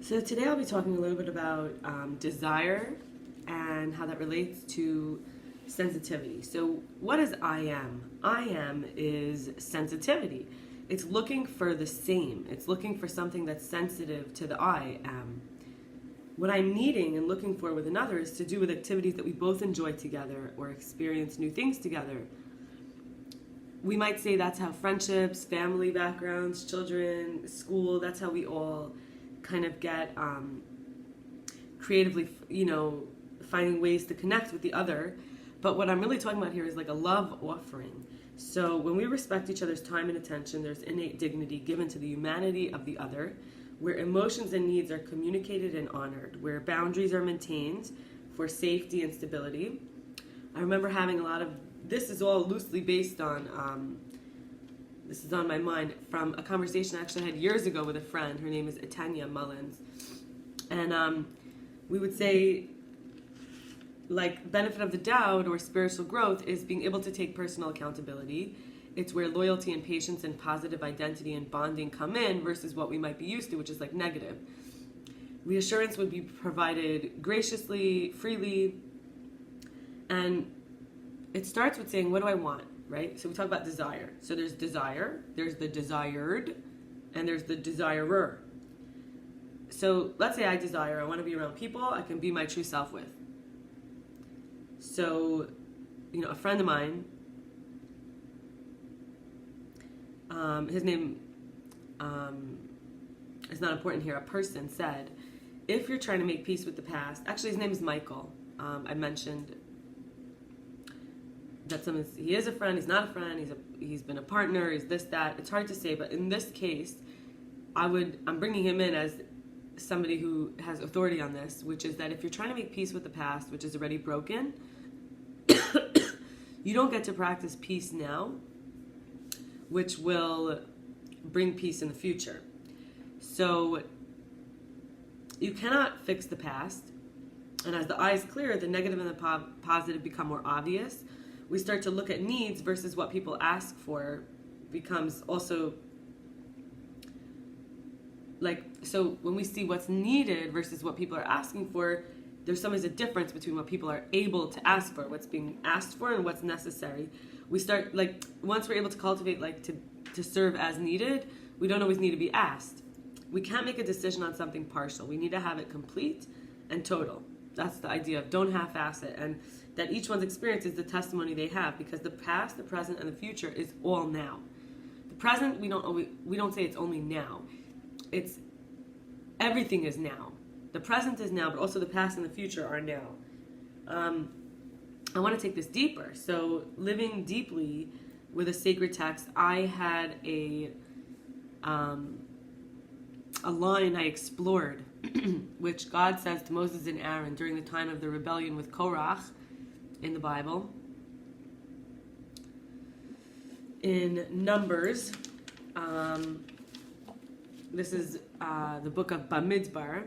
So today I'll be talking a little bit about desire and how that relates to sensitivity. So what is I am? I am is sensitivity. It's looking for the same. It's looking for something that's sensitive to the I am. What I'm needing and looking for with another is to do with activities that we both enjoy together or experience new things together. We might say that's how friendships, family backgrounds, children, school, that's how we all kind of get creatively, finding ways to connect with the other. But what I'm really talking about here is like a love offering. So when we respect each other's time and attention, there's innate dignity given to the humanity of the other, where emotions and needs are communicated and honored, where boundaries are maintained for safety and stability. I remember having a lot of, this is all loosely based on, this is on my mind, from a conversation I actually had years ago with a friend. Her name is Etanya Mullins. And we would say, like, benefit of the doubt or spiritual growth is being able to take personal accountability. It's where loyalty and patience and positive identity and bonding come in versus what we might be used to, which is like negative. Reassurance would be provided graciously, freely, and it starts with saying, what do I want, right? So we talk about desire. So there's desire, there's the desired, and there's the desirer. So let's say I desire, I want to be around people I can be my true self with. So, a friend of mine, his name is not important here, a person said, if you're trying to make peace with the past, actually his name is Michael. I mentioned that he is a friend, he's not a friend, he's been a partner, he's this, that. It's hard to say, but in this case, I'm bringing him in as somebody who has authority on this, which is that if you're trying to make peace with the past, which is already broken, you don't get to practice peace now, which will bring peace in the future. So you cannot fix the past, and as the eye is clear, the negative and the positive become more obvious. We start to look at needs versus what people ask for becomes also so when we see what's needed versus what people are asking for, there's sometimes a difference between what people are able to ask for, what's being asked for, and what's necessary. We start, once we're able to cultivate, to serve as needed, we don't always need to be asked. We can't make a decision on something partial. We need to have it complete and total. That's the idea of don't half-ass it, and that each one's experience is the testimony they have, because the past, the present, and the future is all now. The present, we don't say it's only now. It's everything is now. The present is now, but also the past and the future are now. I want to take this deeper. So living deeply with a sacred text, I had a line I explored, which God says to Moses and Aaron during the time of the rebellion with Korach in the Bible. In Numbers, this is the book of Bamidbar,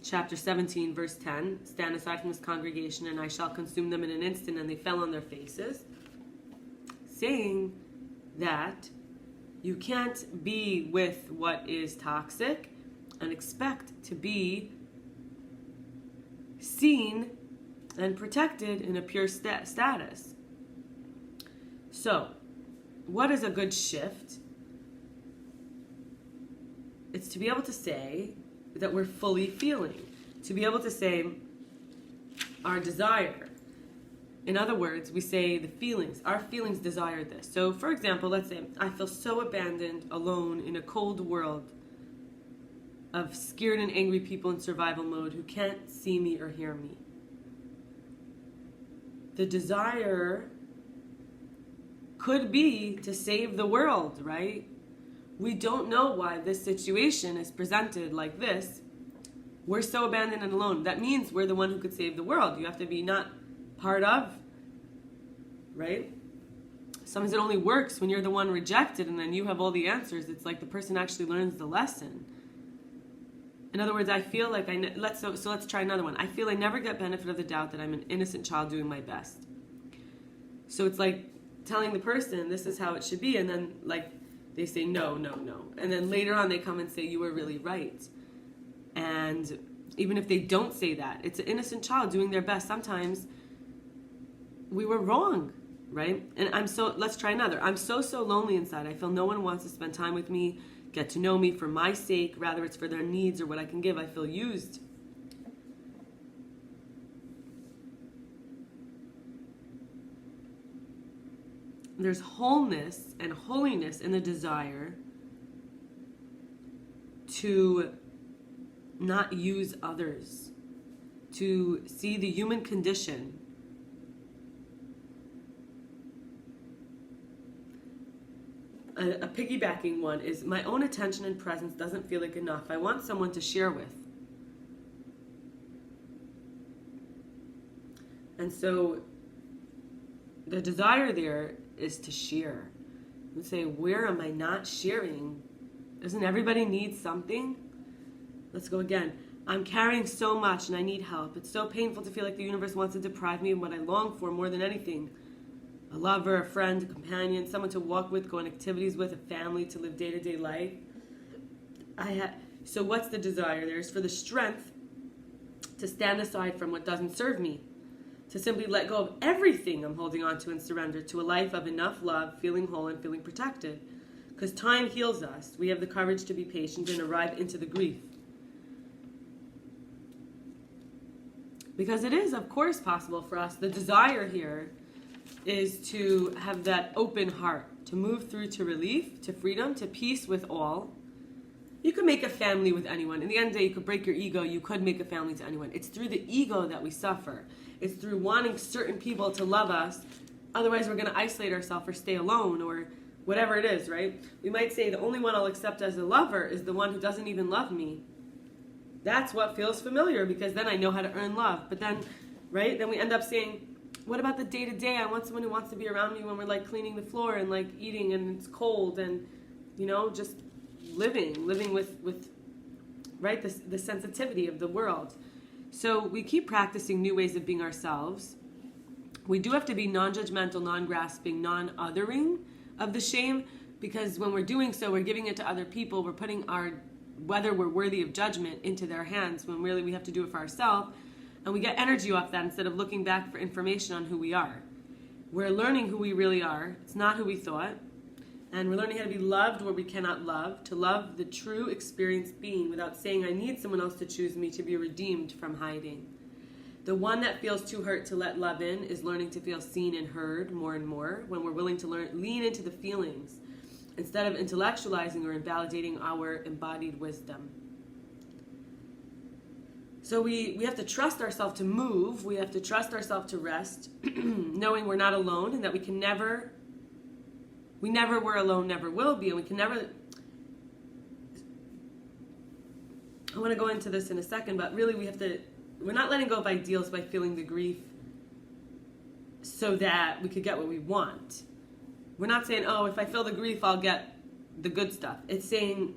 chapter 17, verse 10. Stand aside from this congregation, and I shall consume them in an instant. And they fell on their faces, saying that you can't be with what is toxic and expect to be seen and protected in a pure status. So, what is a good shift? It's to be able to say that we're fully feeling, to be able to say our desire. In other words, we say the feelings, our feelings desire this. So, for example, let's say I feel so abandoned, alone, in a cold world of scared and angry people in survival mode who can't see me or hear me. The desire could be to save the world, right? We don't know why this situation is presented like this. We're so abandoned and alone. That means we're the one who could save the world. You have to be not part of, right? Sometimes it only works when you're the one rejected and then you have all the answers. It's like the person actually learns the lesson. In other words, I feel like let's try another one. I feel I never get benefit of the doubt that I'm an innocent child doing my best. So it's like telling the person this is how it should be, and then they say no. And then later on they come and say you were really right. And even if they don't say that, it's an innocent child doing their best. Sometimes we were wrong, right? And let's try another. I'm so lonely inside. I feel no one wants to spend time with me, get to know me for my sake, rather it's for their needs or what I can give. I feel used. There's wholeness and holiness in the desire to not use others, to see the human condition. A piggybacking one is my own attention and presence doesn't feel like enough. I want someone to share with. And so the desire there is to share. You say, where am I not sharing? Doesn't everybody need something? Let's go again. I'm carrying so much and I need help. It's so painful to feel like the universe wants to deprive me of what I long for more than anything. A lover, a friend, a companion, someone to walk with, go on activities with, a family to live day-to-day life. So what's the desire? There's for the strength to stand aside from what doesn't serve me, to simply let go of everything I'm holding on to and surrender to a life of enough love, feeling whole and feeling protected. Because time heals us. We have the courage to be patient and arrive into the grief. Because it is, of course, possible for us. The desire here is to have that open heart, to move through to relief, to freedom, to peace with all. You could make a family with anyone. In the end of the day, you could break your ego. You could make a family to anyone. It's through the ego that we suffer. It's through wanting certain people to love us. Otherwise, we're going to isolate ourselves or stay alone or whatever it is, right? We might say the only one I'll accept as a lover is the one who doesn't even love me. That's what feels familiar because then I know how to earn love. But then, right, then we end up saying, what about the day-to-day? I want someone who wants to be around me when we're like cleaning the floor and like eating and it's cold and, just living with right, the sensitivity of the world. So we keep practicing new ways of being ourselves. We do have to be non-judgmental, non-grasping, non-othering of the shame, because when we're doing so, we're giving it to other people. We're putting whether we're worthy of judgment into their hands when really we have to do it for ourselves. And we get energy off that instead of looking back for information on who we are. We're learning who we really are. It's not who we thought. And we're learning how to be loved where we cannot love, to love the true experienced being without saying I need someone else to choose me, to be redeemed from hiding. The one that feels too hurt to let love in is learning to feel seen and heard more and more when we're willing to lean into the feelings instead of intellectualizing or invalidating our embodied wisdom. So we have to trust ourselves to move. We have to trust ourselves to rest, knowing we're not alone and that we never were alone, never will be, and we can never... I want to go into this in a second, but really we're not letting go of ideals by feeling the grief so that we could get what we want. We're not saying, oh, if I feel the grief, I'll get the good stuff. It's saying,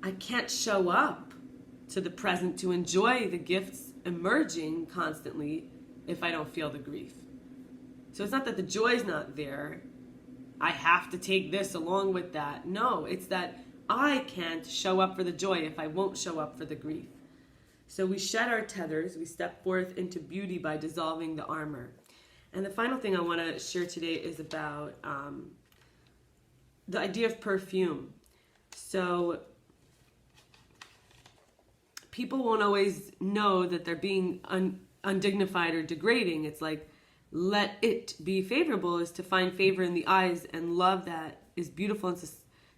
I can't show up to the present to enjoy the gifts emerging constantly if I don't feel the grief. So it's not that the joy's not there. I have to take this along with that. No, it's that I can't show up for the joy if I won't show up for the grief. So we shed our tethers. We step forth into beauty by dissolving the armor. And the final thing I want to share today is about the idea of perfume. So people won't always know that they're being undignified or degrading. It's like, let it be favorable is to find favor in the eyes and love that is beautiful and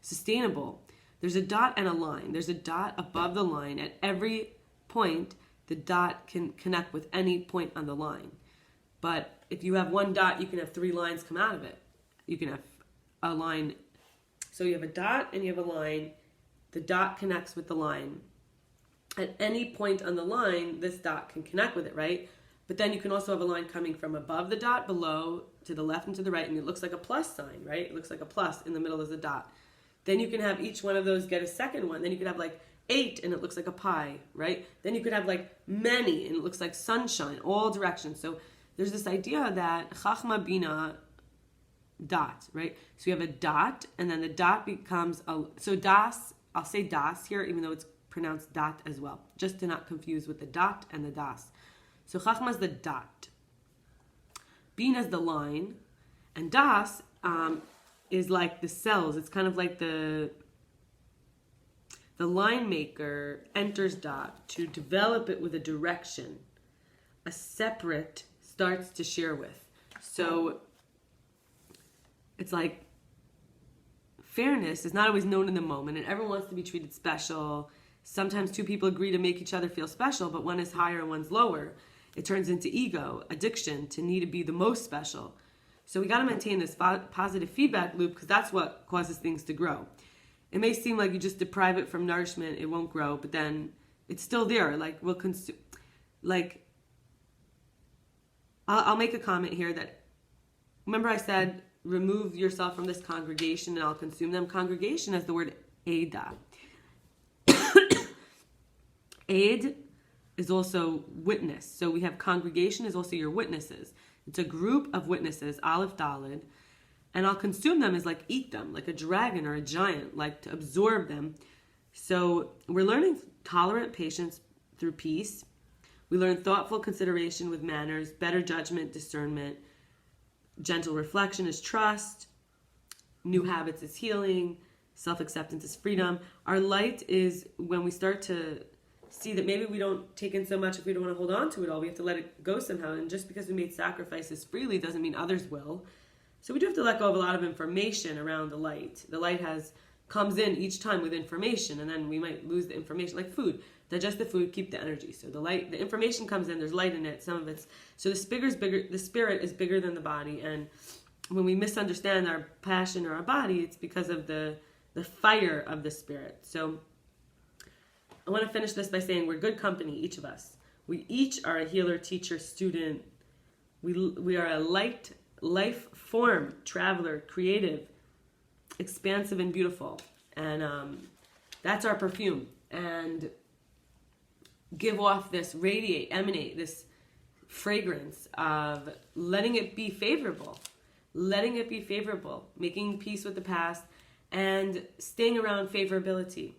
sustainable. There's a dot and a line. There's a dot above the line. At every point, the dot can connect with any point on the line. But if you have one dot, you can have 3 lines come out of it. You can have a line. So you have a dot and you have a line. The dot connects with the line. At any point on the line, this dot can connect with it, right? But then you can also have a line coming from above the dot, below, to the left and to the right, and it looks like a plus sign, right? It looks like a plus in the middle is a dot. Then you can have each one of those get a second one. Then you could have like 8 and it looks like a pie, right? Then you could have like many and it looks like sunshine, all directions. So there's this idea that Chachma Bina dot, right? So you have a dot and then the dot becomes so das, I'll say das here, even though it's pronounced dot as well, just to not confuse with the dot and the das. So chachma is the dot, bin is the line, and das is like the cells. It's kind of like the line maker enters dot to develop it with a direction. A separate starts to share with. So it's like fairness is not always known in the moment, and everyone wants to be treated special. Sometimes two people agree to make each other feel special, but one is higher and one's lower. It turns into ego, addiction, to need to be the most special. So we got to maintain this positive feedback loop, because that's what causes things to grow. It may seem like you just deprive it from nourishment, it won't grow, but then it's still there. Like, we'll consume. Like, I'll make a comment here that, remember I said, remove yourself from this congregation and I'll consume them. Congregation has the word Ada. Aid is also witness. So we have congregation is also your witnesses. It's a group of witnesses, Aleph Daled, and I'll consume them is like eat them, like a dragon or a giant, like to absorb them. So we're learning tolerant patience through peace. We learn thoughtful consideration with manners, better judgment, discernment. Gentle reflection is trust. New habits is healing. Self-acceptance is freedom. Our light is when we start to see that maybe we don't take in so much if we don't want to hold on to it all. We have to let it go somehow. And just because we made sacrifices freely doesn't mean others will. So we do have to let go of a lot of information around the light. The light comes in each time with information, and then we might lose the information, like food. Digest the food, keep the energy. So the information comes in, there's light in it, some of it's, so the spirit is bigger than the body, and when we misunderstand our passion or our body, it's because of the fire of the spirit. So I want to finish this by saying we're good company, each of us. We each are a healer, teacher, student. We are a light life form, traveler, creative, expansive and beautiful. And that's our perfume. And give off this, emanate this fragrance of letting it be favorable, making peace with the past, and staying around favorability.